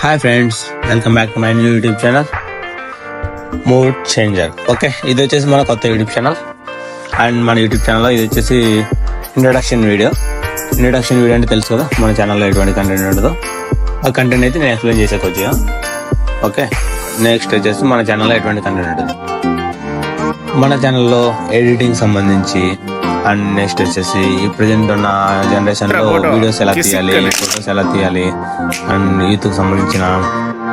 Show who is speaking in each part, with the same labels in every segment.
Speaker 1: Hi friends, welcome back to my new YouTube channel mood changer. Okay, ఇది వచ్చేసి మన కొత్త యూట్యూబ్ ఛానల్. అండ్ మన యూట్యూబ్ ఛానల్లో ఇది వచ్చేసి ఇంట్రడక్షన్ వీడియో అంటే తెలుసు కదా, మన ఛానల్లో ఎటువంటి కంటెంట్ ఉండదో ఆ కంటెంట్ అయితే నేను ఎక్స్ప్లెయిన్ చేసే కొద్దిగా. ఓకే, నెక్స్ట్ వచ్చేసి మన ఛానల్లో ఎటువంటి కంటెంట్ ఉంటుంది, మన ఛానల్లో ఎడిటింగ్ సంబంధించి, అండ్ నెక్స్ట్ వచ్చేసి ఈ ప్రజెంట్ ఉన్న జనరేషన్ లో వీడియోస్ ఎలా తీయాలి, ఫొటోస్ ఎలా తీయాలి, అండ్ యూత్ కి సంబంధించిన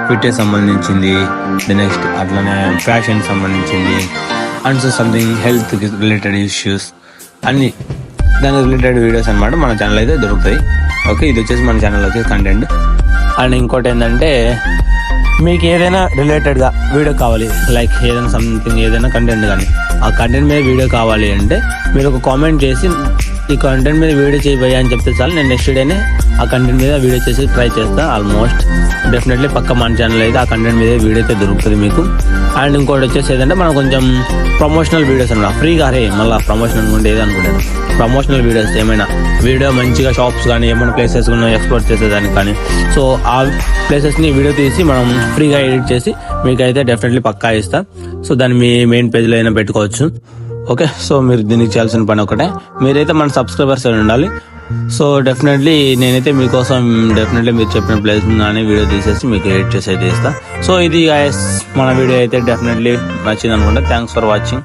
Speaker 1: ఫిట్నెస్ సంబంధించింది, నెక్స్ట్ అట్లనే ఫ్యాషన్ సంబంధించింది, and so something health related issues అన్ని దానికి రిలేటెడ్ వీడియోస్ అనమాట మన ఛానల్ అయితే దొరుకుతాయి. ఓకే, ఇది వచ్చేసి మన ఛానల్ వచ్చేసి కంటెంట్. అండ్ ఇంకోటి ఏంటంటే, మీకు ఏదైనా రిలేటెడ్గా వీడియో కావాలి, లైక్ ఏదైనా సంథింగ్ ఏదైనా కంటెంట్ కానీ ఆ కంటెంట్ మీద వీడియో కావాలి అంటే మీరు ఒక కామెంట్ చేసి ఈ కంటెంట్ మీద వీడియో చేయబోయా అని చెప్తే చాలు, నేను నెక్స్ట్ డేనే ఆ కంటెంట్ మీద వీడియో చేసి ట్రై చేస్తాను. ఆల్మోస్ట్ డెఫినెట్లీ పక్క మన ఛానల్ అయితే ఆ కంటెంట్ మీద వీడియో అయితే దొరుకుతుంది మీకు. అండ్ ఇంకోటి వచ్చేసి ఏదంటే మనం కొంచెం ప్రమోషనల్ వీడియోస్ అన్నమాట, ఫ్రీగా అరే మళ్ళీ ప్రమోషన్ అనుకుంటే ఏదనుకుంటాను, ప్రమోషనల్ వీడియోస్ ఏమైనా వీడియో మంచిగా షాప్స్ కానీ ఏమైనా ప్లేసెస్ ఎక్స్ప్లోర్ చేసేదానికి కానీ, సో ఆ ప్లేసెస్ని వీడియో తీసి మనం ఫ్రీగా ఎడిట్ చేసి మీకైతే డెఫినెట్లీ పక్కా ఇస్తాం. సో దాన్ని మీ మెయిన్ పేజ్లో అయినా పెట్టుకోవచ్చు. ఓకే, సో మీరు దీనికి చేయాల్సిన పని ఒకటే, మీరైతే మన సబ్స్క్రైబర్స్ అని ఉండాలి. సో డెఫినెట్లీ నేనైతే మీకోసం డెఫినెట్లీ మీరు చెప్పిన ప్లేస్ కానీ వీడియో తీసేసి మీకు ఎడిట్ చేసి అయితే ఇస్తాను. సో ఇది మన వీడియో అయితే డెఫినెట్లీ నచ్చింది అనుకుంటా. Thanks for watching.